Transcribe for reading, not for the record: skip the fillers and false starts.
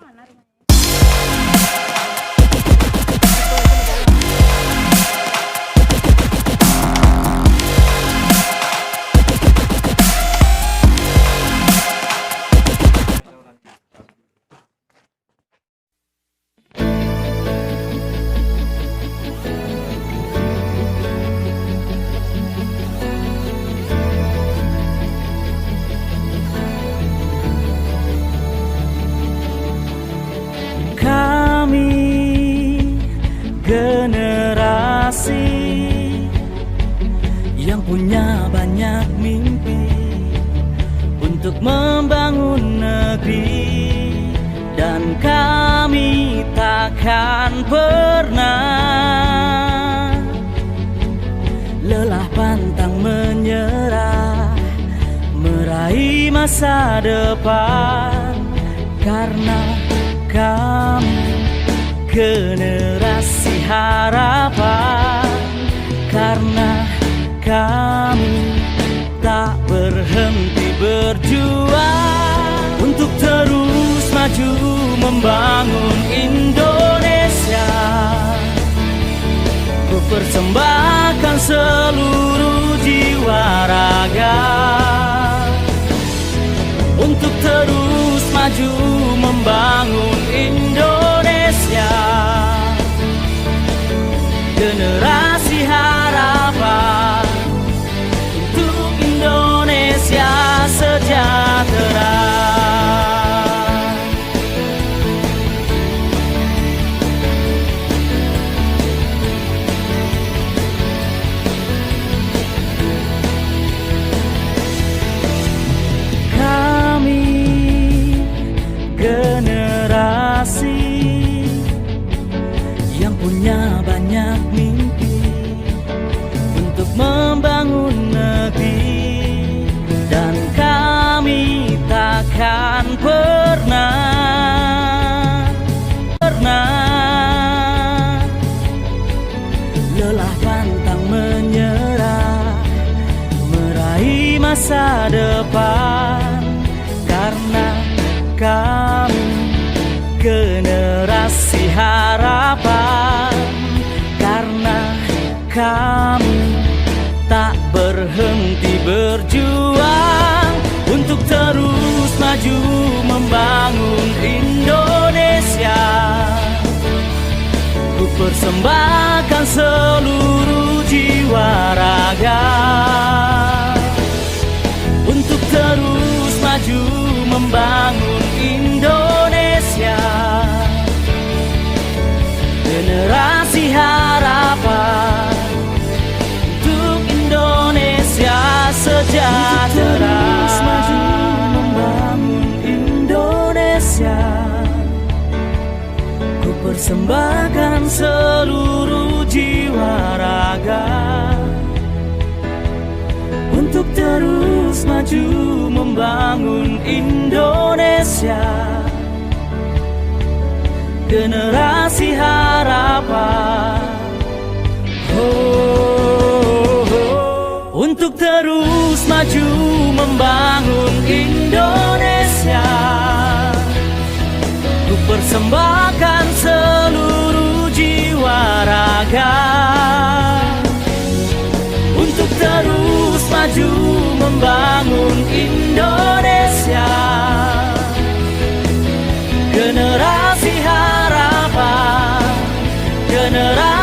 mana rumahnya? Generasi yang punya banyak mimpi untuk membangun negeri, dan kami takkan pernah lelah pantang menyerah meraih masa depan, karena kami generasi harapan, karena kami tak berhenti berjuang untuk terus maju membangun Indonesia. Ku persembahkan seluruh jiwa raga untuk terus maju membangun Indonesia. Generasi harapan untuk Indonesia sejahtera. Kami generasi yang punya banyak mimpi untuk membangun negeri, dan kami takkan pernah lelah pantang menyerah meraih masa depan, karena kami generasi harapan, karena kami tak berhenti berjuang untuk terus maju membangun Indonesia. Ku persembahkan seluruh jiwa raga untuk terus maju membangun Indonesia. Generasi harapan untuk Indonesia sejahtera. Terus maju membangun Indonesia. Ku persembahkan seluruh jiwa raga untuk terus maju membangun Indonesia. Generasi harapan, untuk terus maju membangun Indonesia. Ku persembahkan seluruh jiwa raga untuk terus maju membangun Indonesia. Generasi harapan, generasi